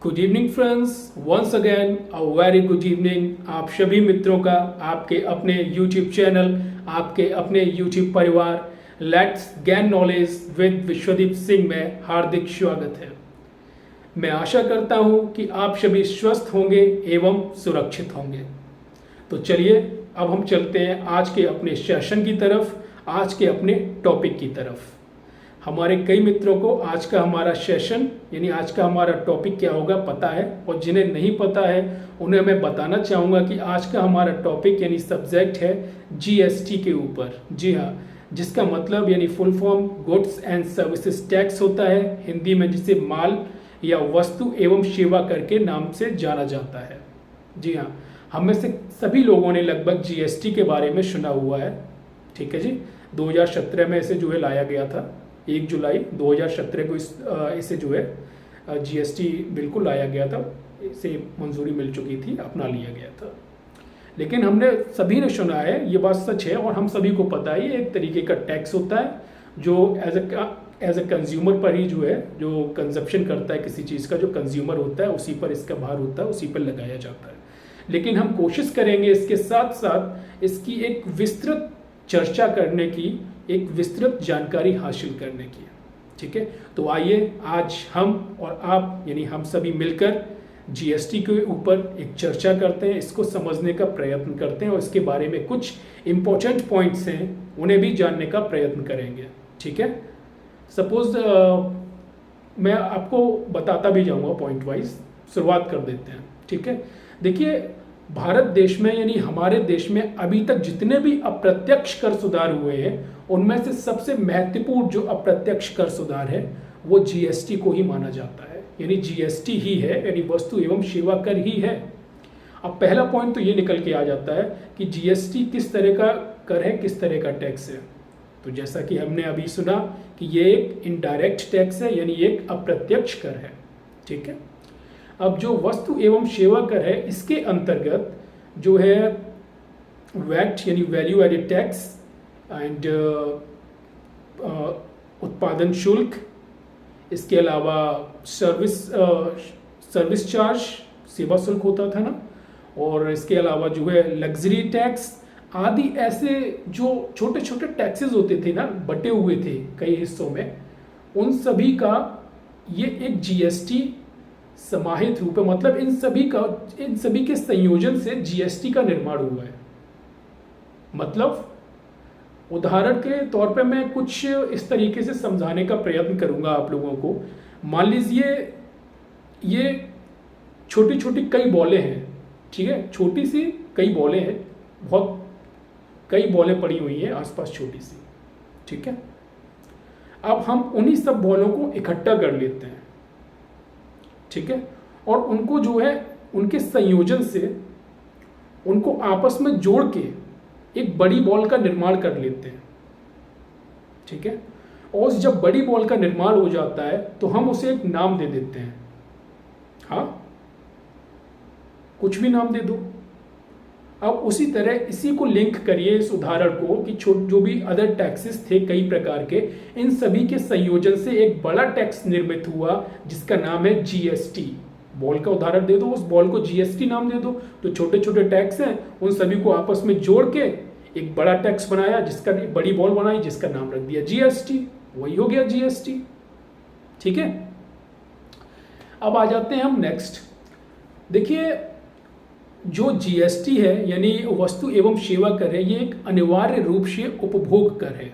Good evening friends, once again a very good evening आप सभी मित्रों का आपके अपने यूट्यूब चैनल, आपके अपने यूट्यूब परिवार let's gain knowledge with Vishwadeep Singh में हार्दिक स्वागत है। मैं आशा करता हूं कि आप सभी स्वस्थ होंगे एवं सुरक्षित होंगे। तो चलिए अब हम चलते हैं आज के अपने सेशन की तरफ, आज के अपने टॉपिक की तरफ। हमारे कई मित्रों को आज का हमारा सेशन यानी आज का हमारा टॉपिक क्या होगा पता है, और जिन्हें नहीं पता है उन्हें मैं बताना चाहूँगा कि आज का हमारा टॉपिक यानी सब्जेक्ट है जीएसटी के ऊपर। जी हाँ, जिसका मतलब यानी full form goods and services tax होता है, हिंदी में जिसे माल या वस्तु एवं सेवा कर के नाम से जाना जाता है। जी हाँ, हम में से सभी लोगों ने लगभग जीएसटी के बारे में सुना हुआ है। ठीक है जी, 2017 में इसे जो है लाया गया था, 1 जुलाई 2017 को इसे जो है जीएसटी बिल्कुल लाया गया था, इसे मंजूरी मिल चुकी थी, अपना लिया गया था। लेकिन हमने सभी ने सुना है, ये बात सच है और हम सभी को पता है, ये एक तरीके का टैक्स होता है जो एज ए कंज्यूमर पर ही जो है, जो कंजप्शन करता है किसी चीज़ का, जो कंज्यूमर होता है उसी पर इसका भार होता है, उसी पर लगाया जाता है। लेकिन हम कोशिश करेंगे इसके साथ साथ इसकी एक विस्तृत चर्चा करने की, एक विस्तृत जानकारी हासिल करने की। ठीक है, तो आइए आज हम और आप यानी हम सभी मिलकर जीएसटी के ऊपर एक चर्चा करते हैं, इसको समझने का प्रयत्न करते हैं और इसके बारे में कुछ इम्पोर्टेंट पॉइंट्स हैं उन्हें भी जानने का प्रयत्न करेंगे। ठीक है, सपोज मैं आपको बताता भी जाऊंगा पॉइंट वाइज, शुरुआत कर देते हैं। ठीक है, देखिए भारत देश में यानी हमारे देश में अभी तक जितने भी अप्रत्यक्ष कर सुधार हुए हैं उनमें से सबसे महत्वपूर्ण जो अप्रत्यक्ष कर सुधार है वो जीएसटी को ही माना जाता है, यानी जीएसटी ही है, यानी वस्तु एवं सेवा कर ही है। अब पहला पॉइंट तो ये निकल के आ जाता है कि जीएसटी किस तरह का कर है, किस तरह का टैक्स है। तो जैसा कि हमने अभी सुना कि ये एक इनडायरेक्ट टैक्स है, यानी एक अप्रत्यक्ष कर है। ठीक है, अब जो वस्तु एवं सेवा कर है इसके अंतर्गत जो है वैट यानी वैल्यू एडेड टैक्स एंड उत्पादन शुल्क, इसके अलावा सर्विस चार्ज, सेवा शुल्क होता था ना, और इसके अलावा जो है लग्जरी टैक्स आदि, ऐसे जो छोटे छोटे टैक्सेस होते थे ना, बटे हुए थे कई हिस्सों में, उन सभी का ये एक जीएसटी समाहित रूप है। मतलब इन सभी के संयोजन से जीएसटी का निर्माण हुआ है। मतलब उदाहरण के तौर पे मैं कुछ इस तरीके से समझाने का प्रयत्न करूंगा आप लोगों को। मान लीजिए ये छोटी छोटी कई बॉलें हैं, ठीक है, छोटी सी कई बॉलें हैं, बहुत कई बॉलें पड़ी हुई हैं आसपास छोटी सी। ठीक है, अब हम उन्हीं सब बॉलों को इकट्ठा कर लेते हैं। ठीक है, और उनको जो है उनके संयोजन से उनको आपस में जोड़ के एक बड़ी बॉल का निर्माण कर लेते हैं। ठीक है, और जब बड़ी बॉल का निर्माण हो जाता है तो हम उसे एक नाम दे देते हैं। हाँ, कुछ भी नाम दे दो। अब उसी तरह इसी को लिंक करिए इस उदाहरण को कि जो भी अदर टैक्सेस थे कई प्रकार के, इन सभी के संयोजन से एक बड़ा टैक्स निर्मित हुआ जिसका नाम है जीएसटी। बॉल का उदाहरण दे दो, उस बॉल को जीएसटी नाम दे दो, तो छोटे छोटे टैक्स हैं उन सभी को आपस में जोड़ के एक बड़ा टैक्स बनाया, जिसका बड़ी बॉल बनाई जिसका नाम रख दिया जीएसटी। वही हो गया जीएसटी। ठीक है, अब आ जाते हैं हम नेक्स्ट। देखिए जो जीएसटी है यानी वस्तु एवं सेवा कर है, ये एक अनिवार्य रूप से उपभोग कर है।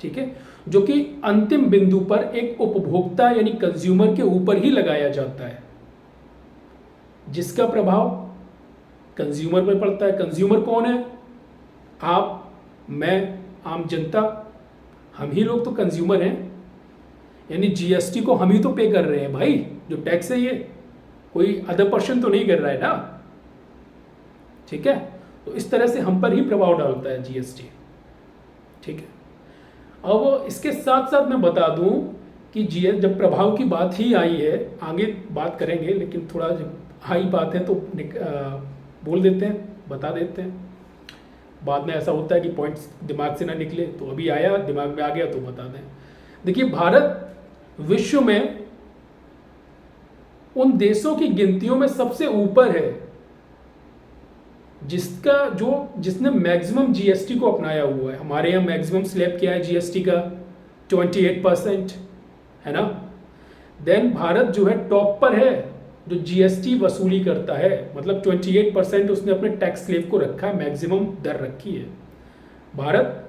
ठीक है, जो कि अंतिम बिंदु पर एक उपभोक्ता यानी कंज्यूमर के ऊपर ही लगाया जाता है, जिसका प्रभाव कंज्यूमर पर पड़ता है। कंज्यूमर कौन है? आप, मैं, आम जनता, हम ही लोग तो कंज्यूमर हैं। यानी जीएसटी को हम ही तो पे कर रहे हैं भाई, जो टैक्स है ये कोई अदर पर्सन तो नहीं कर रहा है ना। ठीक है, तो इस तरह से हम पर ही प्रभाव डालता है जीएसटी। ठीक है, अब इसके साथ साथ मैं बता दूं कि जब प्रभाव की बात ही आई है, आगे बात करेंगे, लेकिन थोड़ा जब हाई बात है तो बोल देते हैं, बता देते हैं। बाद में ऐसा होता है कि पॉइंट्स दिमाग से ना निकले, तो अभी आया दिमाग में आ गया तो बता दें। देखिए भारत विश्व में उन देशों की गिनतियों में सबसे ऊपर है जिसने मैक्सिमम जीएसटी को अपनाया हुआ है। हमारे यहाँ मैक्सिमम स्लैब क्या है जीएसटी का? 28%, है ना। देन भारत जो है टॉप पर है जो जीएसटी वसूली करता है, मतलब 28% उसने अपने टैक्स स्लैब को रखा है, मैक्सिमम दर रखी है। भारत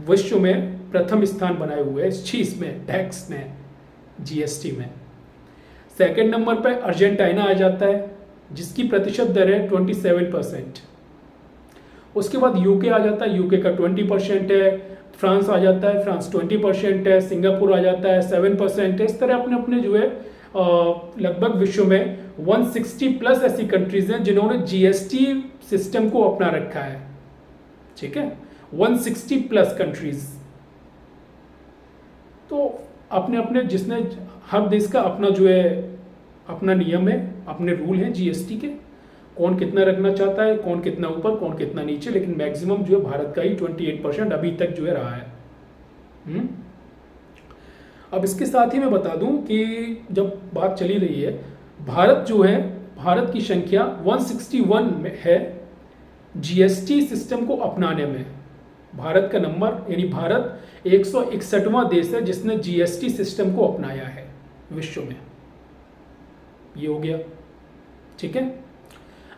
विश्व में प्रथम स्थान बनाए हुए है इस चीज में, टैक्स में, जीएसटी में। सेकेंड नंबर पर अर्जेंटीना आ जाता है जिसकी प्रतिशत दर है 27%। उसके बाद यूके आ जाता है, यूके का 20% है। फ्रांस आ जाता है, फ्रांस 20% है। सिंगापुर आ जाता है, 7% है। इस तरह अपने अपने जो है लगभग विश्व में 160 प्लस ऐसी कंट्रीज हैं जिन्होंने जीएसटी सिस्टम को अपना रखा है। ठीक है, 160 प्लस कंट्रीज। तो अपने अपने जिसने, हर देश का अपना जो है अपना नियम है, अपने रूल हैं जीएसटी के, कौन कितना रखना चाहता है, कौन कितना ऊपर, कौन कितना नीचे, लेकिन मैक्सिमम जो है भारत का ही 28% अभी तक जो है रहा है। अब इसके साथ ही मैं बता दूं कि जब बात चली रही है, भारत जो है, भारत की संख्या 161 में है जीएसटी सिस्टम को अपनाने में। भारत का नंबर, यानी भारत 161वां देश है जिसने जीएसटी सिस्टम को अपनाया है विश्व में। ये हो गया, ठीक है।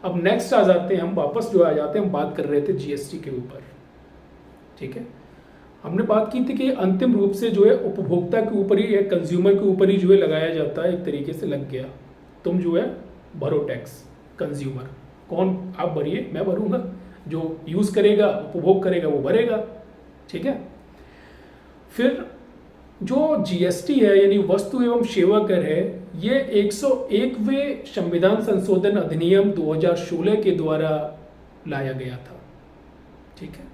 अब नेक्स्ट आ जाते हैं हम, वापस जो आ जाते हैं, हम बात कर रहे थे जीएसटी के ऊपर, ठीक है। हमने बात की थी कि अंतिम रूप से जो है उपभोक्ता के ऊपर ही या कंज्यूमर के ऊपर ही जो है लगाया जाता है, एक तरीके से लग गया। तुम जो है भरो टैक्स, कंज्यूमर, कौन, आप भरिए, मैं भरूंगा, जो यूज करेगा, उपभोग करेगा, वो भरेगा, ठीक है। फिर जो जीएसटी है यानी वस्तु एवं सेवा कर है, ये 101वें संविधान संशोधन अधिनियम 2016 के द्वारा लाया गया था, ठीक है।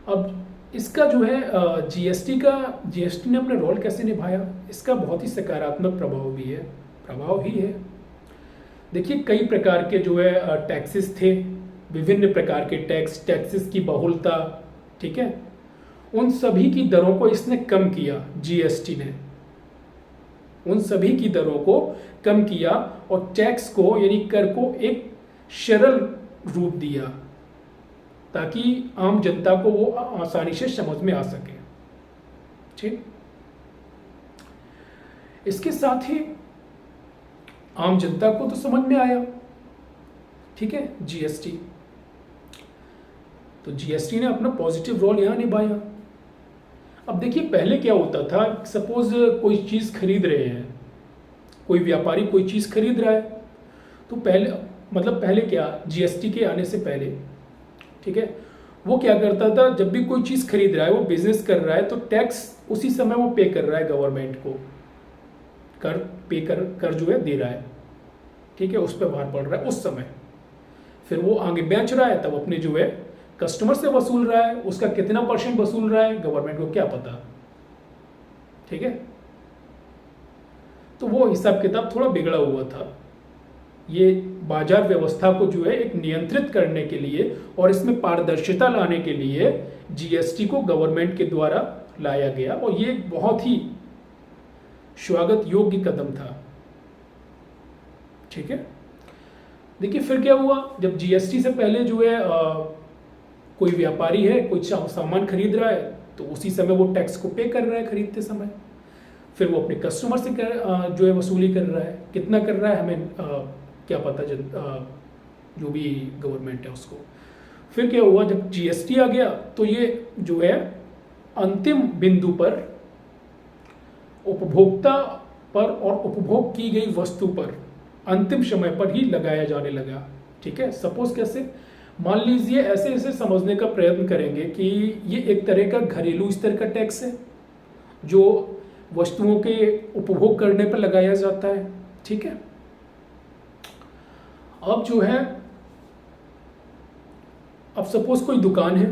अब इसका जो है जीएसटी ने अपना रोल कैसे निभाया, इसका बहुत ही सकारात्मक प्रभाव भी है, प्रभाव ही है। देखिए, कई प्रकार के जो है टैक्सेस थे, विभिन्न प्रकार के टैक्सेस की बहुलता, ठीक है। उन सभी की दरों को इसने कम किया, जीएसटी ने उन सभी की दरों को कम किया और टैक्स को यानी कर को एक सरल रूप दिया ताकि आम जनता को वो आसानी से समझ में आ सके, ठीक। इसके साथ ही आम जनता को तो समझ में आया, ठीक है, जीएसटी। तो जीएसटी ने अपना पॉजिटिव रोल यहां निभाया। अब देखिए, पहले क्या होता था, सपोज कोई चीज़ खरीद रहे हैं, कोई व्यापारी कोई चीज़ खरीद रहा है, तो पहले क्या, जीएसटी के आने से पहले, ठीक है, वो क्या करता था, जब भी कोई चीज़ खरीद रहा है, वो बिजनेस कर रहा है, तो टैक्स उसी समय वो पे कर रहा है गवर्नमेंट को, कर जो है दे रहा है, ठीक है, उस पर भार पड़ रहा है उस समय। फिर वो आगे बेच रहा है, तब अपने जो है कस्टमर से वसूल रहा है, उसका कितना % वसूल रहा है गवर्नमेंट को क्या पता, ठीक है। तो वो हिसाब किताब थोड़ा बिगड़ा हुआ था। ये बाजार व्यवस्था को जो है एक नियंत्रित करने के लिए और इसमें पारदर्शिता लाने के लिए जीएसटी को गवर्नमेंट के द्वारा लाया गया और ये एक बहुत ही स्वागत योग्य कदम था, ठीक है। देखिए, फिर क्या हुआ, जब जीएसटी से पहले जो है कोई व्यापारी है, कोई सामान खरीद रहा है, तो उसी समय वो टैक्स को पे कर रहा है खरीदते समय। फिर वो अपने कस्टमर से जो है वसूली कर रहा है, कितना कर रहा है हमें क्या पता, जो भी गवर्नमेंट है उसको। फिर क्या हुआ, जब जीएसटी आ गया तो ये जो है अंतिम बिंदु पर उपभोक्ता पर और उपभोग की गई वस्तु पर अंतिम समय पर ही लगाया जाने लगा, ठीक है। सपोज कैसे, मान लीजिए, ऐसे ऐसे समझने का प्रयत्न करेंगे कि ये एक तरह का घरेलू स्तर का टैक्स है जो वस्तुओं के उपभोग करने पर लगाया जाता है, ठीक है। अब जो है, अब सपोज कोई दुकान है,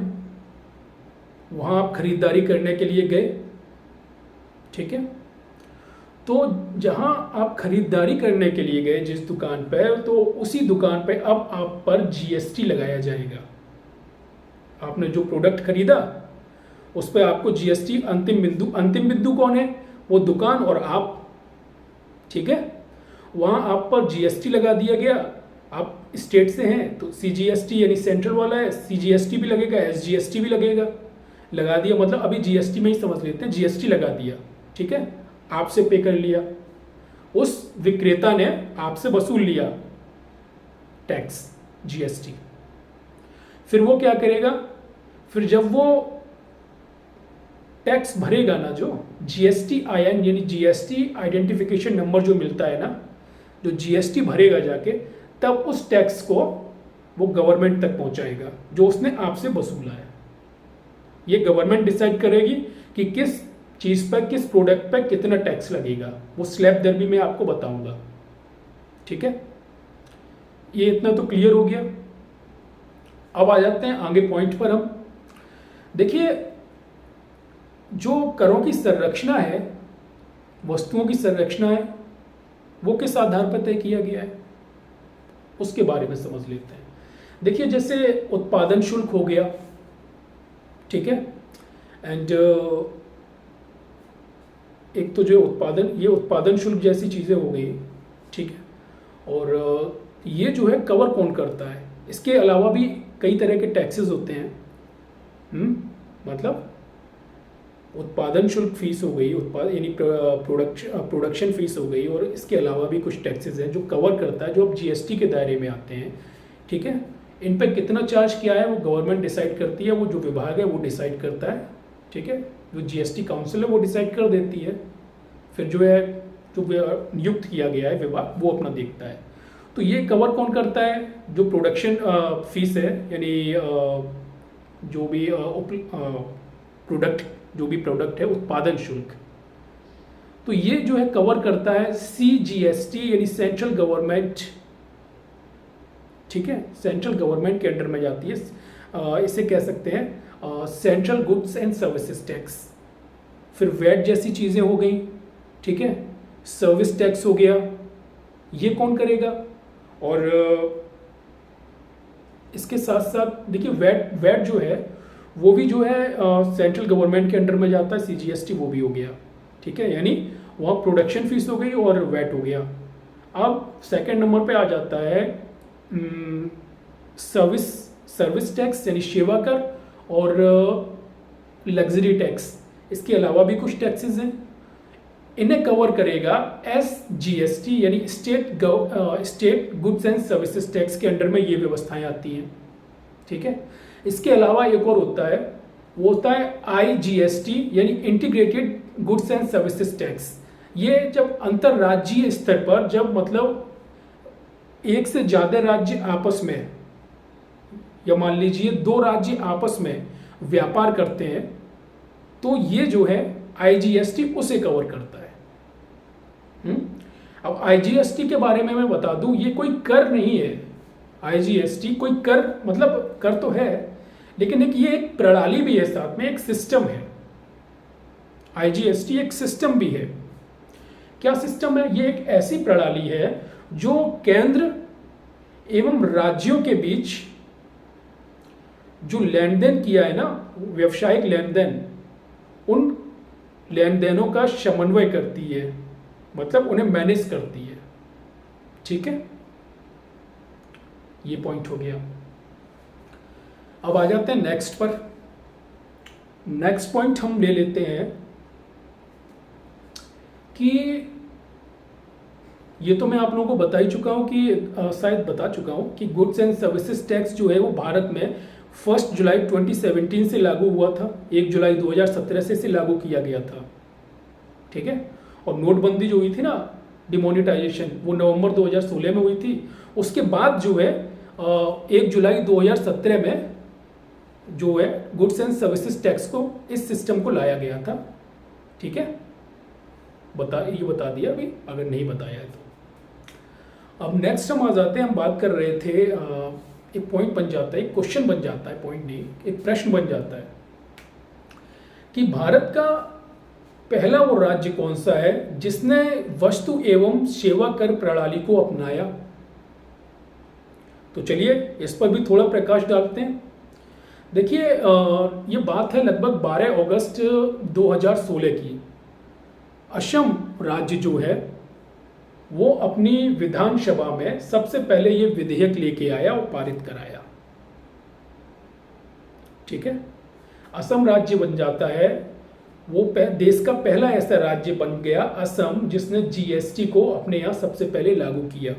वहां आप खरीदारी करने के लिए गए, ठीक है। तो जहां आप खरीदारी करने के लिए गए जिस दुकान पर, तो उसी दुकान पर अब आप पर जीएसटी लगाया जाएगा। आपने जो प्रोडक्ट खरीदा उस पर आपको जीएसटी, अंतिम बिंदु कौन है, वो दुकान और आप, ठीक है। वहाँ आप पर जीएसटी लगा दिया गया। आप स्टेट से हैं तो सीजीएसटी यानी सेंट्रल वाला है, सीजीएसटी भी लगेगा, एसजीएसटी भी लगेगा। लगा दिया मतलब अभी जीएसटी में ही समझ लेते हैं, जीएसटी लगा दिया, ठीक है, आपसे पे कर लिया, उस विक्रेता ने आपसे वसूल लिया टैक्स जीएसटी। फिर वो क्या करेगा, फिर जब वो टैक्स भरेगा ना, जो जीएसटी आईएन यानी जीएसटी आइडेंटिफिकेशन नंबर जो मिलता है ना, जो जीएसटी भरेगा जाके, तब उस टैक्स को वो गवर्नमेंट तक पहुंचाएगा जो उसने आपसे वसूला है। ये गवर्नमेंट डिसाइड करेगी कि किस चीज़ पर, किस प्रोडक्ट पर कितना टैक्स लगेगा। वो स्लैब दर भी मैं आपको बताऊंगा, ठीक है। ये इतना तो क्लियर हो गया। अब आ जाते हैं आगे पॉइंट पर हम। देखिए, जो करों की संरचना है, वस्तुओं की संरचना है, वो किस आधार पर तय किया गया है उसके बारे में समझ लेते हैं। देखिए, जैसे उत्पादन शुल्क हो गया, ठीक है, एंड एक तो जो ये उत्पादन शुल्क जैसी चीज़ें हो गई, ठीक है। और ये जो है कवर कौन करता है, इसके अलावा भी कई तरह के टैक्सेस होते हैं। मतलब उत्पादन शुल्क फीस हो गई, उत्पाद यानी प्रोडक्शन फीस हो गई, और इसके अलावा भी कुछ टैक्सेस हैं जो कवर करता है, जो अब जीएसटी के दायरे में आते हैं, ठीक है। इन पर कितना चार्ज किया है वो गवर्नमेंट डिसाइड करती है, वो जो विभाग है वो डिसाइड करता है, ठीक है। जो जीएसटी काउंसिल है वो डिसाइड कर देती है, फिर जो है जो नियुक्त किया गया है विभाग वो अपना देखता है। तो ये कवर कौन करता है, जो प्रोडक्शन फीस है, यानी जो भी प्रोडक्ट है, उत्पादन शुल्क, तो ये जो है कवर करता है सीजीएसटी यानी सेंट्रल गवर्नमेंट, ठीक है, सेंट्रल गवर्नमेंट के अंडर में जाती है। इसे कह सकते हैं central goods and services tax. फिर वैट जैसी चीज़ें हो गई, ठीक है, सर्विस टैक्स हो गया, ये कौन करेगा। और इसके साथ साथ देखिए वैट जो है वो भी जो है सेंट्रल गवर्नमेंट के अंडर में जाता है, सीजीएसटी वो भी हो गया, ठीक है, यानी वहाँ प्रोडक्शन फीस हो गई और वैट हो गया। अब सेकंड नंबर पे आ जाता है सर्विस टैक्स यानी सेवा कर, और लग्जरी टैक्स। इसके अलावा भी कुछ टैक्सेस हैं, इन्हें कवर करेगा एसजीएसटी यानी state goods and services tax के अंडर में ये व्यवस्थाएं आती हैं, ठीक है। इसके अलावा एक और होता है, वो होता है आईजीएसटी यानी integrated goods and services tax. ये जब अंतर्राज्यीय स्तर पर, जब मतलब एक से ज़्यादा राज्य आपस में, या मान लीजिए 2 राज्य आपस में व्यापार करते हैं, तो ये जो है आईजीएसटी उसे कवर करता है। अब आईजीएसटी के बारे में मैं बता दूं, ये कोई कर नहीं है। आईजीएसटी कोई कर, मतलब कर तो है, लेकिन ये एक प्रणाली भी है, साथ में एक सिस्टम है। आईजीएसटी एक सिस्टम भी है। क्या सिस्टम है? ये एक ऐसी प्रणाली है जो केंद्र एवं राज्यों के बीच जो लेन देन किया है ना, व्यवसायिक लेन देन, उन लेन देनों का समन्वय करती है, मतलब उन्हें मैनेज करती है, ठीक है। ये पॉइंट हो गया। अब आ जाते हैं नेक्स्ट पर। नेक्स्ट पॉइंट हम ले लेते हैं कि ये तो मैं आप लोगों को बता ही चुका हूं कि शायद बता चुका हूं कि गुड्स एंड सर्विसेज टैक्स जो है वो भारत में 1 जुलाई 2017 से लागू हुआ था, 1 जुलाई 2017 से इसे लागू किया गया था, ठीक है। और नोटबंदी जो हुई थी ना, डिमोनेटाइजेशन, वो नवंबर 2016 में हुई थी। उसके बाद जो है 1 जुलाई 2017 में जो है गुड्स एंड सर्विसेज टैक्स को, इस सिस्टम को लाया गया था, ठीक है। ये बता दिया अभी, अगर नहीं बताया है तो। अब नेक्स्ट हम आ जाते हैं, हम बात कर रहे थे, एक पॉइंट बन जाता है, एक क्वेश्चन बन जाता है, पॉइंट नहीं, एक प्रश्न बन जाता है कि भारत का पहला वो राज्य कौन सा है जिसने वस्तु एवं सेवा कर प्रणाली को अपनाया। तो चलिए इस पर भी थोड़ा प्रकाश डालते हैं। देखिए, ये बात है लगभग 12 अगस्त 2016 की। असम राज्य जो है वो अपनी विधानसभा में सबसे पहले ये विधेयक लेके आया और पारित कराया। ठीक है, असम राज्य बन जाता है, वो देश का पहला ऐसा राज्य बन गया असम जिसने जीएसटी को अपने यहाँ सबसे पहले लागू किया।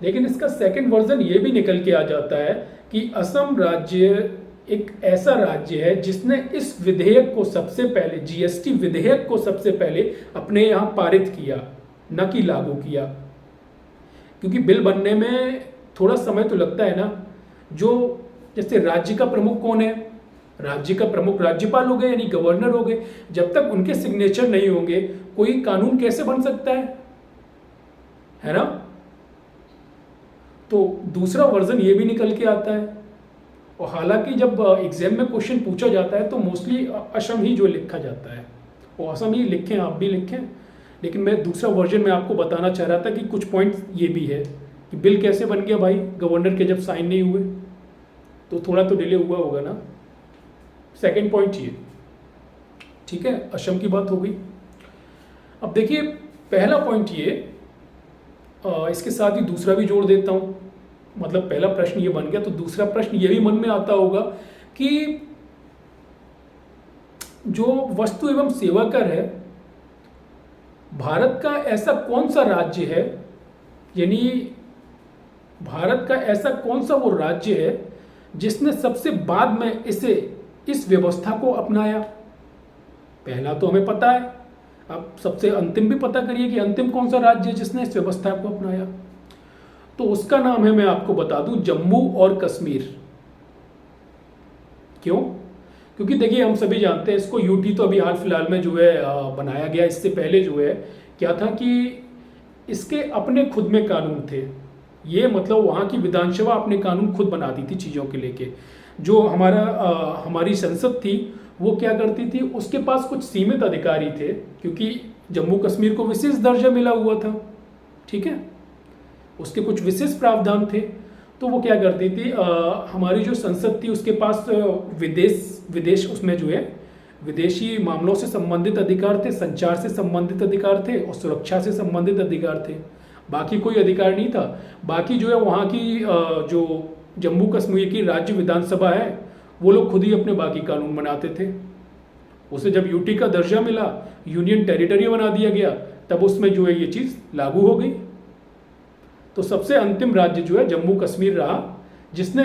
लेकिन इसका सेकंड वर्जन ये भी निकल के आ जाता है कि असम राज्य एक ऐसा राज्य है जिसने इस विधेयक को सबसे पहले, जीएसटी विधेयक को सबसे पहले अपने यहाँ पारित किया, न कि लागू किया। क्योंकि बिल बनने में थोड़ा समय तो लगता है ना। जो जैसे राज्य का प्रमुख कौन है, राज्य का प्रमुख राज्यपाल हो गए यानी गवर्नर हो गए। जब तक उनके सिग्नेचर नहीं होंगे कोई कानून कैसे बन सकता है ना। तो दूसरा वर्जन ये भी निकल के आता है। और हालांकि जब एग्जाम में क्वेश्चन पूछा जाता है तो मोस्टली असम ही जो लिखा जाता है वो असम ही लिखें, आप भी लिखें। लेकिन मैं दूसरा वर्जन में आपको बताना चाह रहा था कि कुछ पॉइंट्स ये भी है कि बिल कैसे बन गया भाई, गवर्नर के जब साइन नहीं हुए तो थोड़ा तो डिले हुआ होगा ना। सेकंड पॉइंट ये, ठीक है, असम की बात हो गई। अब देखिए पहला पॉइंट ये, इसके साथ ही दूसरा भी जोड़ देता हूं। मतलब पहला प्रश्न ये बन गया तो दूसरा प्रश्न ये भी मन में आता होगा कि जो वस्तु एवं सेवा कर है, भारत का ऐसा कौन सा राज्य है, यानी भारत का ऐसा कौन सा वो राज्य है जिसने सबसे बाद में इस व्यवस्था को अपनाया। पहला तो हमें पता है, अब सबसे अंतिम भी पता करिए कि अंतिम कौन सा राज्य है जिसने इस व्यवस्था को अपनाया। तो उसका नाम है, मैं आपको बता दूं, जम्मू और कश्मीर। क्यों? क्योंकि देखिए हम सभी जानते हैं इसको, यूटी तो अभी हाल फिलहाल में जो है बनाया गया। इससे पहले जो है क्या था कि इसके अपने खुद में कानून थे। ये मतलब वहाँ की विधानसभा अपने कानून खुद बनाती थी चीज़ों के लेके। जो हमारी संसद थी वो क्या करती थी, उसके पास कुछ सीमित अधिकारी थे क्योंकि जम्मू कश्मीर को विशेष दर्जा मिला हुआ था। ठीक है, उसके कुछ विशेष प्रावधान थे। तो वो क्या करती थी, हमारी जो संसद थी उसके पास विदेश उसमें जो है विदेशी मामलों से संबंधित अधिकार थे, संचार से संबंधित अधिकार थे और सुरक्षा से संबंधित अधिकार थे। बाकी कोई अधिकार नहीं था। बाकी जो है वहाँ की जो जम्मू कश्मीर की राज्य विधानसभा है वो लोग खुद ही अपने बाकी कानून बनाते थे। उसे जब यूटी का दर्जा मिला, यूनियन टेरिटरी बना दिया गया, तब उसमें जो है ये चीज़ लागू हो गई। तो सबसे अंतिम राज्य जो है जम्मू कश्मीर रहा जिसने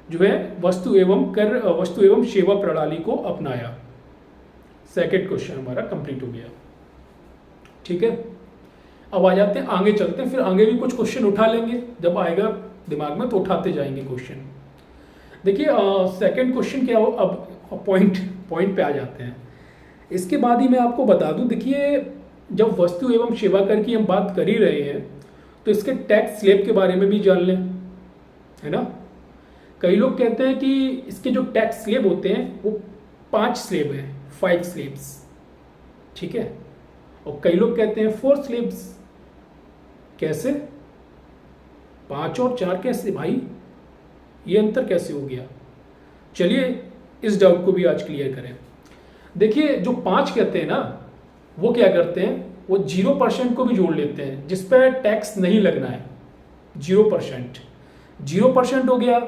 जो है वस्तु एवं सेवा प्रणाली को अपनाया। सेकंड क्वेश्चन हमारा कंप्लीट हो गया। ठीक है, अब आ जाते हैं आगे, चलते हैं, फिर आगे भी कुछ क्वेश्चन उठा लेंगे, जब आएगा दिमाग में तो उठाते जाएंगे क्वेश्चन। देखिए सेकंड क्वेश्चन क्या हो, अब पॉइंट पे आ जाते हैं। इसके बाद ही मैं आपको बता दूं, देखिए जब वस्तु एवं सेवा कर की हम बात कर ही रहे हैं तो इसके टैक्स स्लैब के बारे में भी जान लें, है ना। कई लोग कहते हैं कि इसके जो टैक्स स्लैब होते हैं वो 5 स्लैब हैं, 5 स्लैब्स। ठीक है, और कई लोग कहते हैं 4 स्लैब्स। कैसे 5 और 4 कैसे भाई, ये अंतर कैसे हो गया? चलिए इस डाउट को भी आज क्लियर करें। देखिए जो 5 कहते हैं ना, वो क्या करते हैं, वो 0% को भी जोड़ लेते हैं जिस पर टैक्स नहीं लगना है। 0% हो गया,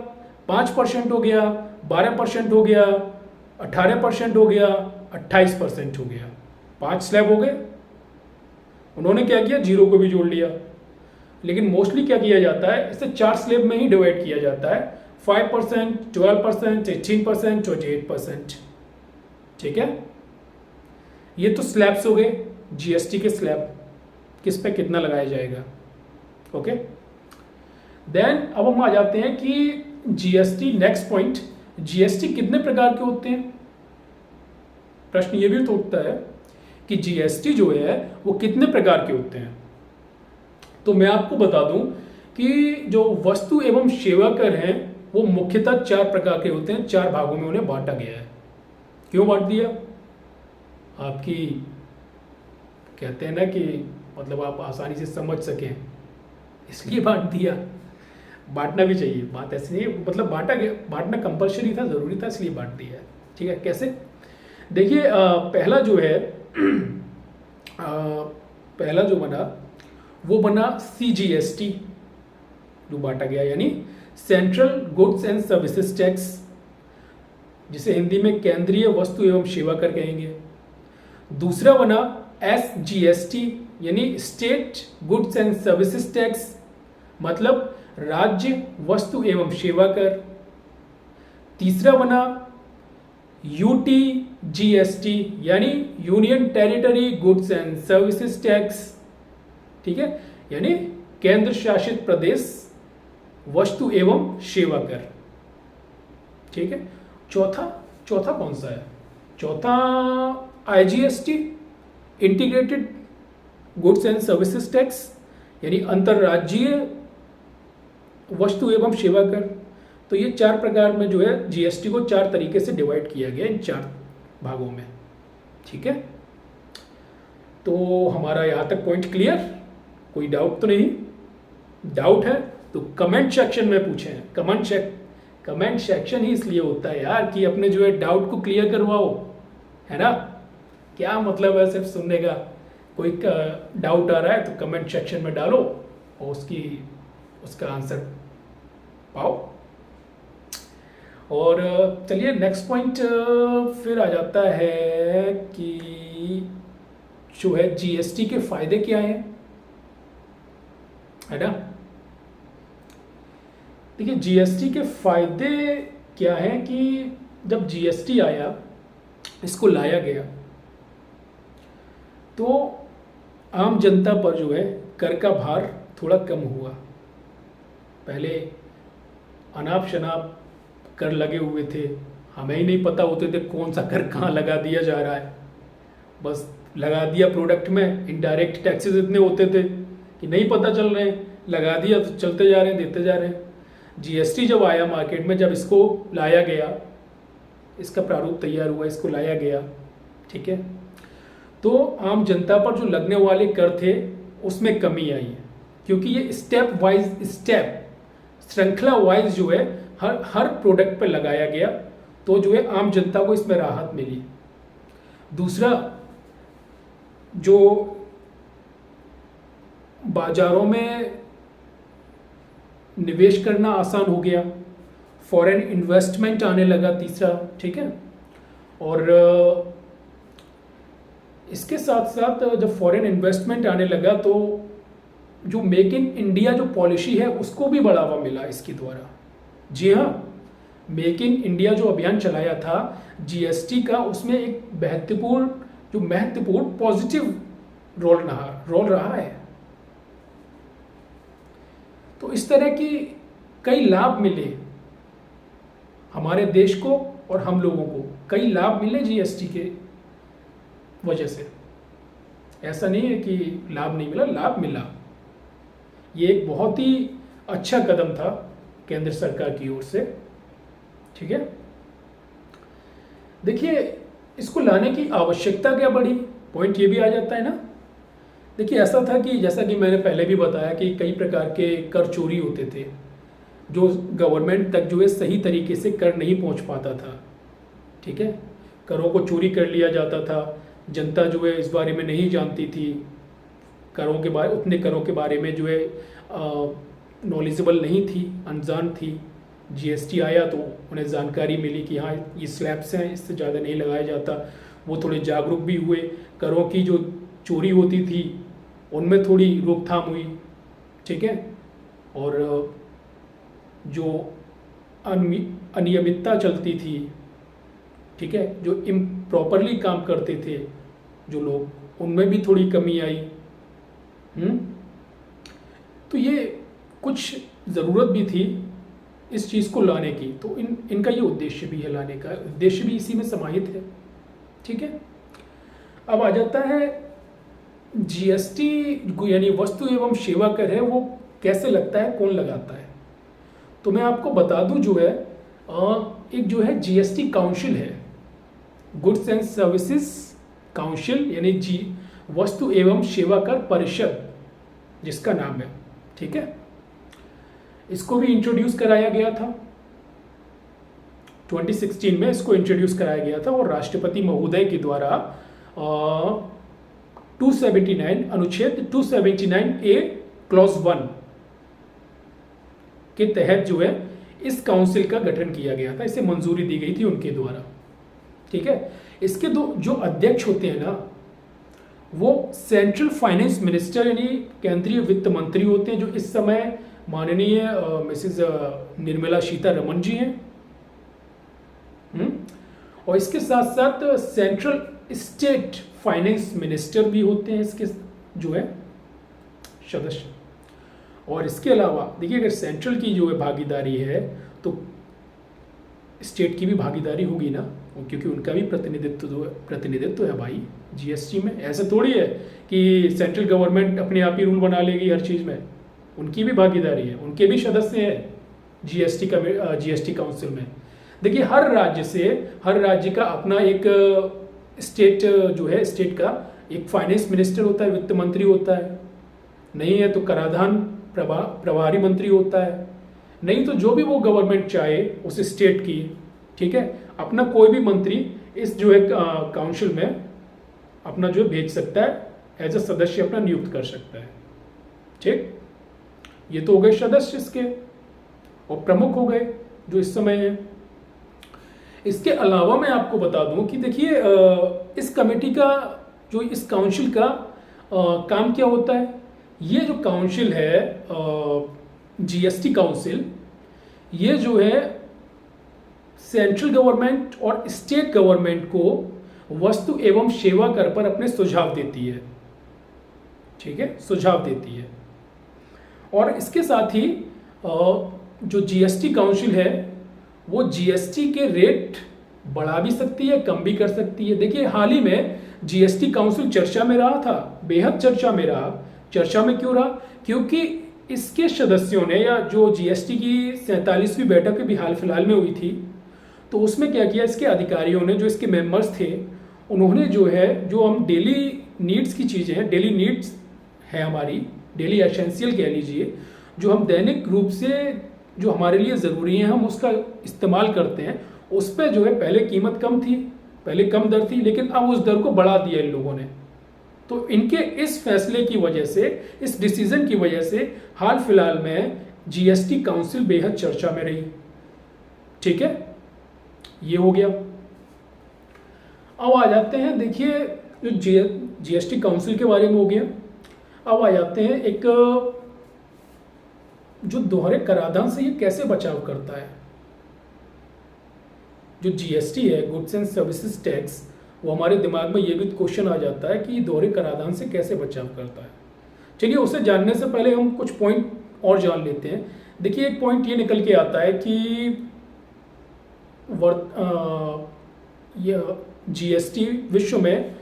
5% हो गया, 12% हो गया, 18% हो गया, 28% हो गया। 5 स्लैब हो गए। उन्होंने क्या किया, 0 को भी जोड़ लिया। लेकिन मोस्टली क्या किया जाता है, इसे 4 स्लैब में ही डिवाइड किया जाता है, 5%, 12%, 18%, 28%। ठीक है, ये तो स्लैब्स हो गए, जीएसटी के स्लैब, किस पे कितना लगाया जाएगा। ओके, देन अब हम आ जाते हैं कि जीएसटी, नेक्स्ट पॉइंट, जीएसटी कितने प्रकार के होते हैं। प्रश्न ये भी तो उठता है कि जीएसटी जो है वो कितने प्रकार के होते हैं। तो मैं आपको बता दूं कि जो वस्तु एवं सेवा कर हैं वो मुख्यतः 4 प्रकार के होते हैं, 4 भागों में उन्हें बांटा गया है। क्यों बांट दिया, आपकी कहते हैं ना कि मतलब आप आसानी से समझ सकें, इसलिए बांट दिया। बांटना भी चाहिए, बात ऐसी नहीं, मतलब बांटना कंपलसरी था, ज़रूरी था, इसलिए बांट दिया है। ठीक है, कैसे, देखिए पहला जो है पहला जो बना वो बना CGST जो बांटा गया, यानी central goods and services tax, जिसे हिंदी में केंद्रीय वस्तु एवं सेवा कर कहेंगे। दूसरा बना SGST यानी state goods and services tax, मतलब राज्य वस्तु एवं सेवा कर। तीसरा बना UTGST यानी union territory goods and services tax, ठीक है, यानी केंद्र शासित प्रदेश वस्तु एवं सेवा कर, ठीक है। चौथा कौन सा है? चौथा IGST integrated goods and services tax, यानी अंतर्राज्यीय वस्तु एवं सेवा कर। तो ये 4 प्रकार में जो है GST को 4 तरीके से डिवाइड किया गया इन 4 भागों में, ठीक है। तो हमारा यहाँ तक पॉइंट क्लियर, कोई डाउट तो नहीं? डाउट है तो कमेंट सेक्शन में पूछें। कमेंट सेक्शन ही इसलिए होता है यार कि अपने जो है डाउट को क्लियर करवाओ, है ना। क्या मतलब है सिर्फ सुनने का? कोई डाउट आ रहा है तो कमेंट सेक्शन में डालो और उसका आंसर पाओ। और चलिए नेक्स्ट पॉइंट फिर आ जाता है कि जो है GST के फायदे क्या हैं, है ना। देखिए GST के फायदे क्या हैं कि जब GST आया, इसको लाया गया, तो आम जनता पर जो है कर का भार थोड़ा कम हुआ। पहले अनाप शनाप कर लगे हुए थे, हमें ही नहीं पता होते थे कौन सा कर कहाँ लगा दिया जा रहा है, बस लगा दिया प्रोडक्ट में। इनडायरेक्ट टैक्सेस इतने होते थे कि नहीं पता चल रहे हैं, लगा दिया तो चलते जा रहे हैं, देते जा रहे हैं। GST जब आया मार्केट में, जब इसको लाया गया, इसका प्रारूप तैयार हुआ, इसको लाया गया, ठीक है, तो आम जनता पर जो लगने वाले कर थे उसमें कमी आई है, क्योंकि ये स्टेप श्रृंखला वाइज जो है हर प्रोडक्ट पर लगाया गया, तो जो है आम जनता को इसमें राहत मिली। दूसरा, जो बाजारों में निवेश करना आसान हो गया, फॉरेन इन्वेस्टमेंट आने लगा, तीसरा, ठीक है। और इसके साथ साथ जब फॉरेन इन्वेस्टमेंट आने लगा तो जो मेक इन इंडिया जो पॉलिसी है उसको भी बढ़ावा मिला इसके द्वारा। जी हाँ, मेक इन इंडिया जो अभियान चलाया था GST का, उसमें एक महत्वपूर्ण पॉजिटिव रोल रहा है। तो इस तरह की कई लाभ मिले हमारे देश को और हम लोगों को, कई लाभ मिले GST के वजह से। ऐसा नहीं है कि लाभ नहीं मिला, लाभ मिला। ये एक बहुत ही अच्छा कदम था केंद्र सरकार की ओर से, ठीक है। देखिए इसको लाने की आवश्यकता क्या पड़ी, पॉइंट ये भी आ जाता है ना। देखिए ऐसा था कि जैसा कि मैंने पहले भी बताया कि कई प्रकार के कर चोरी होते थे, जो गवर्नमेंट तक जो है सही तरीके से कर नहीं पहुंच पाता था, ठीक है। करों को चोरी कर लिया जाता था, जनता जो है इस बारे में नहीं जानती थी, उतने करों के बारे में जो है नॉलेजेबल नहीं थी, अनजान थी। GST आया तो उन्हें जानकारी मिली कि हाँ ये स्लैब्स हैं, इससे ज़्यादा नहीं लगाया जाता। वो थोड़े जागरूक भी हुए, करों की जो चोरी होती थी उनमें थोड़ी रोकथाम हुई, ठीक है। और जो अनियमितता चलती थी, ठीक है, जो इम्प्रॉपरली काम करते थे जो लोग, उनमें भी थोड़ी कमी आई। तो ये कुछ ज़रूरत भी थी इस चीज़ को लाने की, तो इनका ये उद्देश्य भी है, लाने का उद्देश्य भी इसी में समाहित है, ठीक है। अब आ जाता है GST यानी वस्तु एवं सेवा कर है, वो कैसे लगता है, कौन लगाता है। तो मैं आपको बता दूं, जो है एक जो है GST काउंसिल है, गुड्स एंड सर्विसेज काउंसिल, यानी वस्तु एवं सेवा कर परिषद जिसका नाम है, ठीक है। इसको भी इंट्रोड्यूस कराया गया था 2016 में, इसको इंट्रोड्यूस कराया गया था और राष्ट्रपति महोदय के द्वारा 279 अनुच्छेद 279A क्लॉज 1 के तहत जो है इस काउंसिल का गठन किया गया था, इसे मंजूरी दी गई थी उनके द्वारा। ठीक है, इसके दो जो अध्यक्ष होते हैं ना, वो सेंट्रल फाइनेंस मिनिस्टर यानी केंद्रीय वित्त मंत्री होते हैं, जो इस समय माननीय मिसेस निर्मला सीतारमण जी हैं। और इसके साथ साथ सेंट्रल स्टेट फाइनेंस मिनिस्टर भी होते हैं इसके जो है सदस्य। और इसके अलावा देखिए, अगर सेंट्रल की जो है भागीदारी है तो स्टेट की भी भागीदारी होगी ना, क्योंकि उनका भी प्रतिनिधित्व है भाई जीएसटी में। ऐसे थोड़ी है कि सेंट्रल गवर्नमेंट अपने आप ही रूल बना लेगी हर चीज़ में, उनकी भी भागीदारी है, उनके भी सदस्य हैं जीएसटी काउंसिल में। देखिए, हर राज्य का अपना एक स्टेट जो है, स्टेट का एक फाइनेंस मिनिस्टर होता है, वित्त मंत्री होता है, नहीं है तो कराधान प्रभारी मंत्री होता है, नहीं तो जो भी वो गवर्नमेंट चाहे उस स्टेट की, ठीक है, अपना कोई भी मंत्री इस जो है काउंसिल में अपना जो भेज सकता है, एज अ सदस्य अपना नियुक्त कर सकता है। ठीक, ये तो हो गए सदस्य इसके, और प्रमुख हो गए जो इस समय है। इसके अलावा मैं आपको बता दूं कि देखिए, इस कमेटी का जो इस काउंसिल का काम क्या होता है। ये जो काउंसिल है जीएसटी काउंसिल, ये जो है सेंट्रल गवर्नमेंट और स्टेट गवर्नमेंट को वस्तु एवं सेवा कर पर अपने सुझाव देती है। ठीक है, सुझाव देती है। और इसके साथ ही जो जीएसटी काउंसिल है वो जीएसटी के रेट बढ़ा भी सकती है, कम भी कर सकती है। देखिए, हाल ही में जीएसटी काउंसिल चर्चा में रहा था, बेहद चर्चा में रहा। चर्चा में क्यों रहा? क्योंकि इसके सदस्यों ने, या जो जीएसटी की 47वीं बैठक भी हाल फिलहाल में हुई थी, तो उसमें क्या किया इसके अधिकारियों ने, जो इसके मेंबर्स थे, उन्होंने जो है, जो हम डेली नीड्स की चीज़ें हैं, डेली नीड्स है हमारी, डेली एसेंशियल कह लीजिए, जो हम दैनिक रूप से जो हमारे लिए ज़रूरी है हम उसका इस्तेमाल करते हैं, उस पर जो है पहले कीमत कम थी, पहले कम दर थी, लेकिन अब उस दर को बढ़ा दिया इन लोगों ने। तो इनके इस फैसले की वजह से, इस डिसीजन की वजह से हाल फिलहाल में जीएसटी काउंसिल बेहद चर्चा में रही। ठीक है, ये हो गया। अब आ जाते हैं, देखिए, जो जीएसटी काउंसिल के बारे में हो गया। अब आ जाते हैं एक जो दोहरे कराधान से ये कैसे बचाव करता है। जो जीएसटी है, गुड्स एंड सर्विसेज टैक्स, वो हमारे दिमाग में ये भी क्वेश्चन आ जाता है कि दोहरे कराधान से कैसे बचाव करता है। चलिए, उसे जानने से पहले हम कुछ पॉइंट और जान लेते हैं। देखिए, एक पॉइंट ये निकल के आता है कि ये जीएसटी विश्व में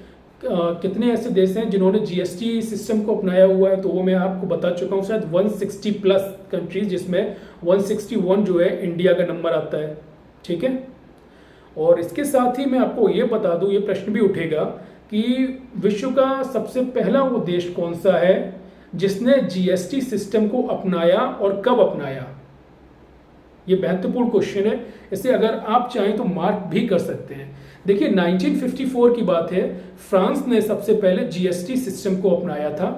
कितने ऐसे देश हैं जिन्होंने जीएसटी सिस्टम को अपनाया हुआ है, तो वो मैं आपको बता चुका हूँ, शायद 160 प्लस कंट्रीज, जिसमें 161 जो है इंडिया का नंबर आता है। ठीक है, और इसके साथ ही मैं आपको ये बता दूं, ये प्रश्न भी उठेगा कि विश्व का सबसे पहला वो देश कौन सा है जिसने जीएसटी सिस्टम को अपनाया और कब अपनाया। ये महत्वपूर्ण क्वेश्चन है, इसे अगर आप चाहें तो मार्क भी कर सकते हैं। देखिए, 1954 की बात है, फ्रांस ने सबसे पहले जीएसटी सिस्टम को अपनाया था,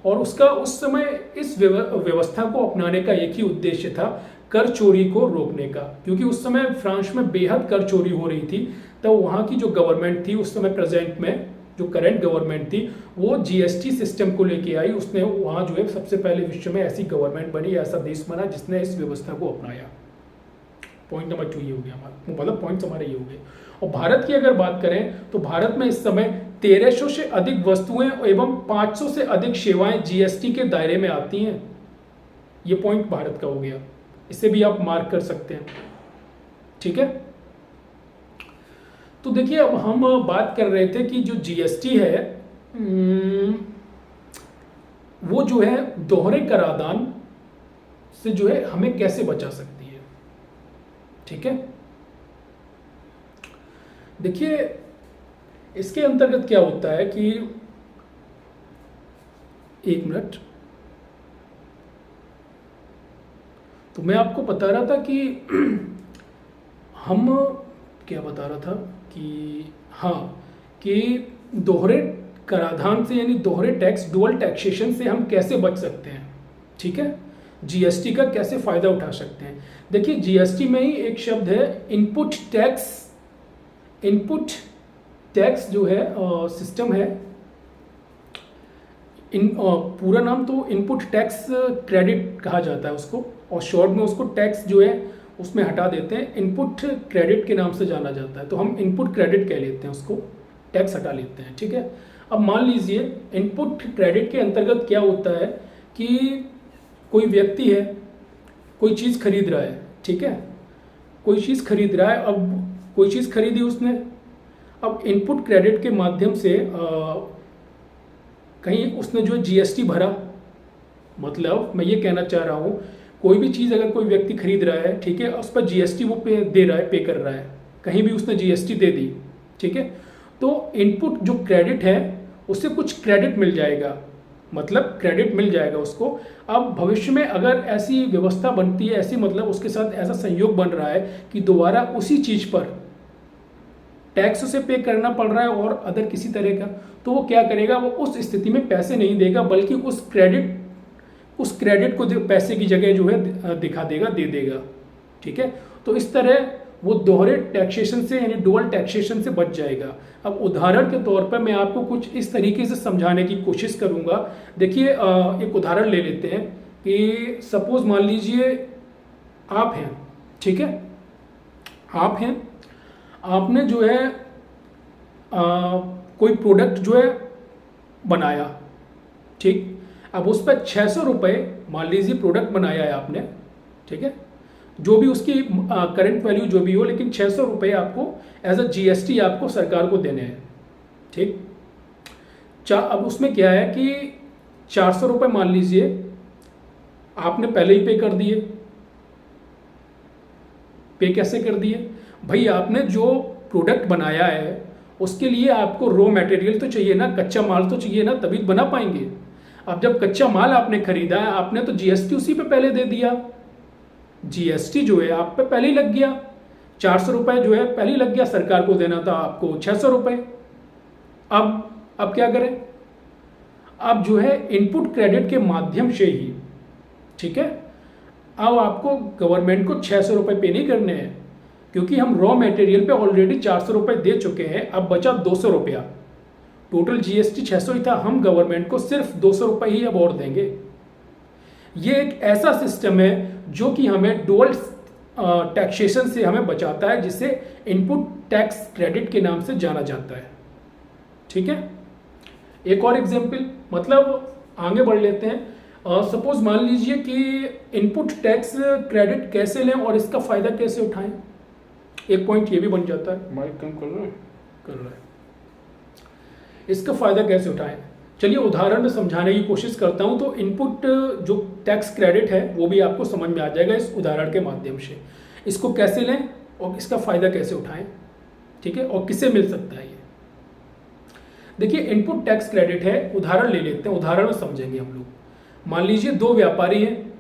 और उसका उस समय इस व्यवस्था को अपनाने का एक ही उद्देश्य था, कर चोरी को रोकने का। क्योंकि उस समय फ्रांस में बेहद कर चोरी हो रही थी, तो वहाँ की जो गवर्नमेंट थी उस समय प्रेजेंट में, जो करंट गवर्नमेंट थी, वो जीएसटी सिस्टम को लेके आई। उसने वहाँ जो है सबसे पहले विश्व में ऐसी गवर्नमेंट बनी, ऐसा देश बना जिसने इस व्यवस्था को अपनाया। पॉइंट नंबर 2 ये हो गया हमारा, मतलब पॉइंट्स हमारे ये हो गए। और भारत की अगर बात करें तो भारत में इस समय 1300 से अधिक वस्तुएं एवं 500 से अधिक सेवाएं जीएसटी के दायरे में आती हैं। ये पॉइंट भारत का हो गया, इसे भी आप मार्क कर सकते हैं। ठीक है, तो देखिए, अब हम बात कर रहे थे कि जो जीएसटी है वो जो है दोहरे कराधान से जो है हमें कैसे बचा सकती है। ठीक है, देखिए, इसके अंतर्गत क्या होता है कि, एक मिनट, तो मैं आपको बता रहा था कि हम क्या बता रहा था कि हाँ, कि दोहरे कराधान से यानी दोहरे टैक्स डुअल टैक्सेशन से हम कैसे बच सकते हैं, ठीक है, जीएसटी का कैसे फ़ायदा उठा सकते हैं। देखिए जीएसटी में ही एक शब्द है इनपुट टैक्स। इनपुट टैक्स जो है सिस्टम है, पूरा नाम तो इनपुट टैक्स क्रेडिट कहा जाता है उसको, और शॉर्ट में उसको टैक्स जो है उसमें हटा देते हैं, इनपुट क्रेडिट के नाम से जाना जाता है, तो हम इनपुट क्रेडिट कह लेते हैं उसको, टैक्स हटा लेते हैं, ठीक है। अब मान लीजिए इनपुट क्रेडिट के अंतर्गत क्या होता है कि कोई व्यक्ति है, कोई चीज़ खरीद रहा है, ठीक है, कोई चीज़ खरीद रहा है, अब कोई चीज़ खरीदी उसने, अब इनपुट क्रेडिट के माध्यम से कहीं उसने जो जीएसटी भरा, मतलब मैं ये कहना चाह रहा हूँ कोई भी चीज़ अगर कोई व्यक्ति खरीद रहा है, ठीक है, उस पर जीएसटी वो दे रहा है, पे कर रहा है, कहीं भी उसने जीएसटी दे दी, ठीक है, तो इनपुट जो क्रेडिट है उससे कुछ क्रेडिट मिल जाएगा, मतलब क्रेडिट मिल जाएगा उसको। अब भविष्य में अगर ऐसी व्यवस्था बनती है, ऐसी मतलब उसके साथ ऐसा संयोग बन रहा है कि दोबारा उसी चीज़ पर टैक्स उसे पे करना पड़ रहा है और अदर किसी तरह का, तो वो क्या करेगा, वो उस स्थिति में पैसे नहीं देगा, बल्कि उस क्रेडिट को पैसे की जगह जो है दिखा देगा, दे देगा, ठीक है। तो इस तरह वो दोहरे टैक्सेशन से यानी डुअल टैक्सेशन से बच जाएगा। अब उदाहरण के तौर पर मैं आपको कुछ इस तरीके से समझाने की कोशिश करूंगा। देखिए एक उदाहरण ले लेते हैं कि सपोज मान लीजिए आप हैं, ठीक है, आप हैं, आपने जो है कोई प्रोडक्ट जो है बनाया, ठीक, अब उस पर 600 रुपये मान लीजिए प्रोडक्ट बनाया है आपने, ठीक है, जो भी उसकी करंट वैल्यू जो भी हो, लेकिन 600 रुपये आपको एज अ जीएसटी आपको सरकार को देने हैं, ठीक। अब उसमें क्या है कि 400 रुपये मान लीजिए आपने पहले ही पे कर दिए। पे कैसे कर दिए भाई, आपने जो प्रोडक्ट बनाया है उसके लिए आपको रॉ मटेरियल तो चाहिए ना, कच्चा माल तो चाहिए ना, तभी बना पाएंगे। अब जब कच्चा माल आपने खरीदा है, आपने तो जीएसटी उसी पे पहले दे दिया, जीएसटी जो है आप पे पहले ही लग गया, 400 रुपये जो है पहले ही लग गया, सरकार को देना था आपको 600 रुपये। अब क्या करें, अब जो है इनपुट क्रेडिट के माध्यम से ही, ठीक है, अब आपको गवर्नमेंट को 600 रुपये पे नहीं करने हैं, क्योंकि हम रॉ मटेरियल पे ऑलरेडी 400 रुपये दे चुके हैं, अब बचा 200 रुपया। टोटल जीएसटी 600 ही था, हम गवर्नमेंट को सिर्फ 200 रुपये ही अब और देंगे। ये एक ऐसा सिस्टम है जो कि हमें डुअल टैक्सेशन से हमें बचाता है, जिसे इनपुट टैक्स क्रेडिट के नाम से जाना जाता है, ठीक है। एक और एग्जांपल, मतलब आगे बढ़ लेते हैं। सपोज मान लीजिए कि इनपुट टैक्स क्रेडिट कैसे लें और इसका फायदा कैसे उठाएं, एक पॉइंट ये भी बन जाता है। माइक कम कर रहा है, कर रहा है, इसका फायदा कैसे उठाएं, चलिए उदाहरण में समझाने की कोशिश करता हूं। तो इनपुट जो टैक्स क्रेडिट है वो भी आपको समझ में आ जाएगा इस उदाहरण के माध्यम से। इसको कैसे लें और इसका फायदा कैसे उठाएं, ठीक है, और किसे मिल सकता है ये। देखिए इनपुट टैक्स क्रेडिट है, उदाहरण ले लेते हैं, उदाहरण में समझेंगे हम लोग। मान लीजिए दो व्यापारी हैं,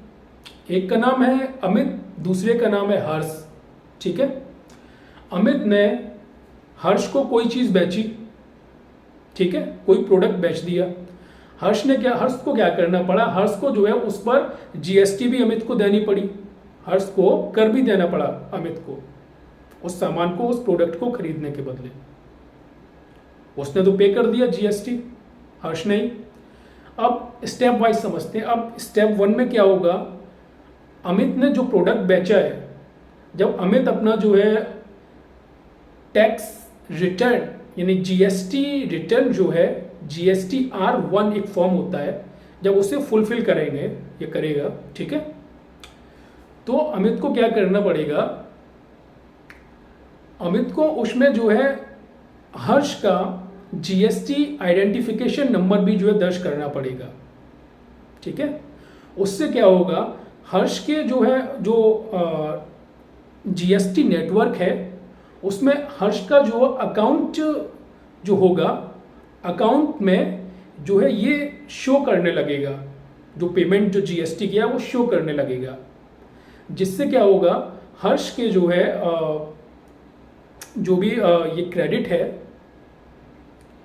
एक का नाम है अमित, दूसरे का नाम है हर्ष, ठीक है। अमित ने हर्ष को कोई चीज बेची, ठीक है, कोई प्रोडक्ट बेच दिया। हर्ष को क्या करना पड़ा, हर्ष को जो है उस पर जीएसटी भी अमित को देनी पड़ी, हर्ष को कर भी देना पड़ा अमित को, उस सामान को, उस प्रोडक्ट को खरीदने के बदले। उसने तो पे कर दिया जीएसटी, हर्ष ने ही। अब स्टेप वाइज समझते हैं। अब स्टेप 1 में क्या होगा, अमित ने जो प्रोडक्ट बेचा है, जब अमित अपना जो है टैक्स रिटर्न यानी जीएसटी रिटर्न जो है, जीएसटी R1 एक फॉर्म होता है, जब उसे फुलफिल करेंगे, ये करेगा, ठीक है, तो अमित को क्या करना पड़ेगा, अमित को उसमें जो है हर्ष का जीएसटी आइडेंटिफिकेशन नंबर भी जो है दर्ज करना पड़ेगा, ठीक है। उससे क्या होगा, हर्ष के जो है जो जीएसटी नेटवर्क है उसमें हर्ष का जो अकाउंट जो होगा, अकाउंट में जो है ये शो करने लगेगा, जो पेमेंट जो जीएसटी किया वो शो करने लगेगा, जिससे क्या होगा, हर्ष के जो है जो भी ये क्रेडिट है,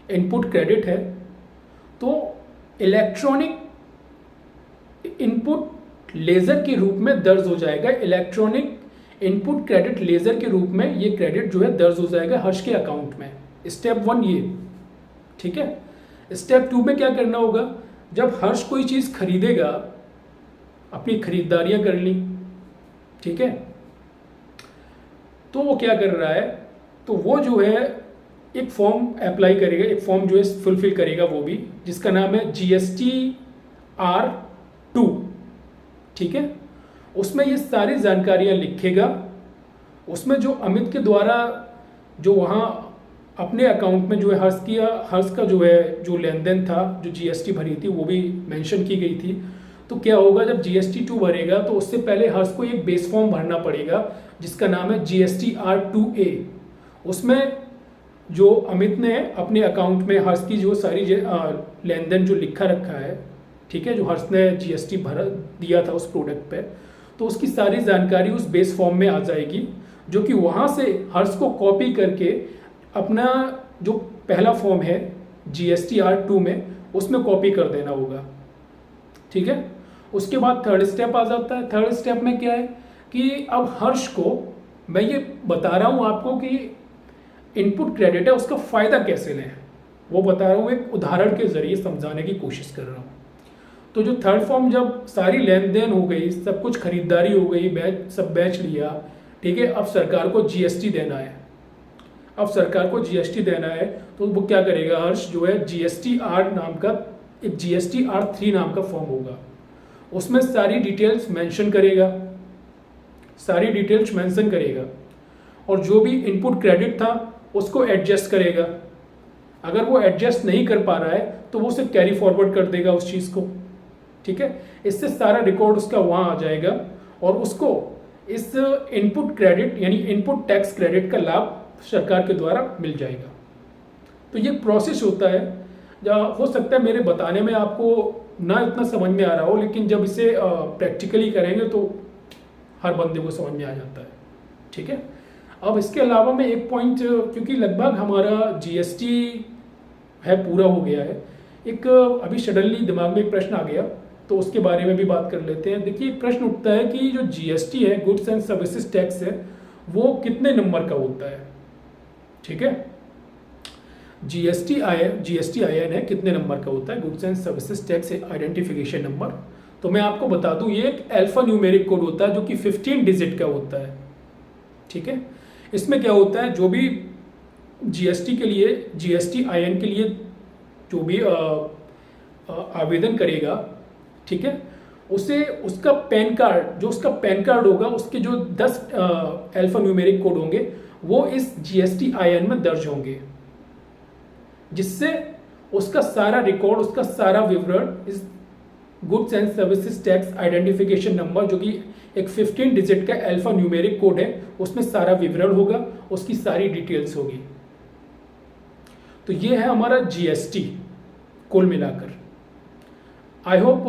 इनपुट क्रेडिट है, तो इलेक्ट्रॉनिक इनपुट लेज़र के रूप में दर्ज हो जाएगा, इलेक्ट्रॉनिक इनपुट क्रेडिट लेज़र के रूप में ये क्रेडिट जो है दर्ज हो जाएगा हर्ष के अकाउंट में। स्टेप 1 ये, ठीक है। स्टेप 2 में क्या करना होगा, जब हर्ष कोई चीज़ खरीदेगा, अपनी खरीदारियां कर ली, ठीक है, तो वो क्या कर रहा है, तो वो जो है एक फॉर्म अप्लाई करेगा, एक फॉर्म जो है फुलफिल करेगा वो भी, जिसका नाम है GSTR2, ठीक है। उसमें ये सारी जानकारियां लिखेगा। उसमें जो अमित के द्वारा जो वहाँ अपने अकाउंट में जो है हर्ष का जो है जो लेन देन था, जो GST भरी थी, वो भी मेंशन की गई थी। तो क्या होगा, जब GST2 भरेगा तो उससे पहले हर्ष को एक बेस फॉर्म भरना पड़ेगा जिसका नाम है GSTR2A। उसमें जो अमित ने अपने अकाउंट में हर्ष की जो सारी लेन देन जो लिखा रखा है, ठीक है, जो हर्ष ने GST भरा दिया था उस प्रोडक्ट पे, तो उसकी सारी जानकारी उस बेस फॉर्म में आ जाएगी, जो कि वहाँ से हर्ष को कॉपी करके अपना जो पहला फॉर्म है GSTR2 में उसमें कॉपी कर देना होगा, ठीक है। उसके बाद थर्ड स्टेप आ जाता है। थर्ड स्टेप में क्या है कि अब हर्ष को मैं ये बता रहा हूँ आपको कि इनपुट क्रेडिट है उसका फ़ायदा कैसे लें, वो बता रहा हूँ, एक उदाहरण के ज़रिए समझाने की कोशिश कर रहा हूँ। तो जो थर्ड फॉर्म, जब सारी लेन देन हो गई, सब कुछ खरीदारी हो गई, सब बेच लिया, ठीक है, अब सरकार को GST देना है। अब सरकार को GST देना है तो वो क्या करेगा, हर्ष जो है GSTR नाम का एक GSTR3 नाम का फॉर्म होगा, उसमें सारी डिटेल्स मेंशन करेगा, और जो भी इनपुट क्रेडिट था उसको एडजस्ट करेगा। अगर वो एडजस्ट नहीं कर पा रहा है तो वो उसे कैरी फॉरवर्ड कर देगा उस चीज़ को, ठीक है। इससे सारा रिकॉर्ड उसका वहाँ आ जाएगा और उसको इस इनपुट क्रेडिट यानी इनपुट टैक्स क्रेडिट का लाभ सरकार के द्वारा मिल जाएगा। तो ये प्रोसेस होता है। हो सकता है मेरे बताने में आपको ना इतना समझ में आ रहा हो, लेकिन जब इसे प्रैक्टिकली करेंगे तो हर बंदे को समझ में आ जाता है, ठीक है। अब इसके अलावा मैं एक पॉइंट, क्योंकि लगभग हमारा GST है पूरा हो गया है, एक अभी सडनली दिमाग में एक प्रश्न आ गया तो उसके बारे में भी बात कर लेते हैं। देखिए, एक प्रश्न उठता है कि जो GST है, गुड्स एंड सर्विसेज टैक्स है, वो कितने नंबर का होता है, ठीक है। GSTIN है, कितने नंबर का होता है, goods and services tax identification number. तो मैं आपको बता दूं, ये एक अल्फा न्यूमेरिक कोड होता है जो कि 15 डिजिट का होता है, ठीक है। इसमें क्या होता है, जो भी GST के लिए, GSTIN के लिए जो भी आवेदन करेगा, ठीक है, उसे उसका पैन कार्ड होगा, उसके जो 10 अल्फा न्यूमेरिक कोड होंगे वो इस GSTIN में दर्ज होंगे, जिससे उसका सारा रिकॉर्ड, उसका सारा विवरण इस goods and services tax identification number, जो कि एक 15 डिजिट का अल्फा न्यूमेरिक कोड है, उसमें सारा विवरण होगा, उसकी सारी डिटेल्स होगी। तो ये है हमारा GST कुल मिलाकर। आई होप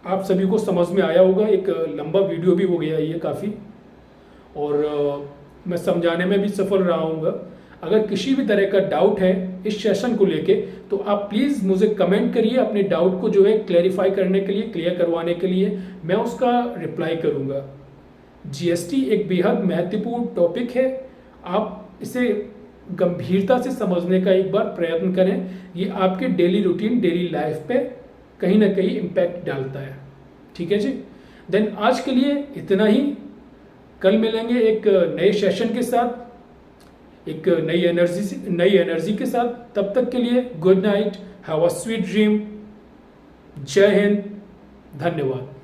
आप सभी को समझ में आया होगा। एक लंबा वीडियो भी हो गया ये काफ़ी, और मैं समझाने में भी सफल रहा हूँगा। अगर किसी भी तरह का डाउट है इस सेशन को लेके तो आप प्लीज़ मुझे कमेंट करिए, अपने डाउट को जो है क्लैरिफाई करने के लिए, क्लियर करवाने के लिए मैं उसका रिप्लाई करूँगा। GST एक बेहद महत्वपूर्ण टॉपिक है, आप इसे गंभीरता से समझने का एक बार प्रयत्न करें। ये आपके डेली रूटीन, डेली लाइफ पे कहीं ना कहीं इम्पैक्ट डालता है, ठीक है जी। देन आज के लिए इतना ही। कल मिलेंगे एक नए सेशन के साथ, एक नई एनर्जी के साथ। तब तक के लिए good night, have a sweet dream. जय हिंद, धन्यवाद।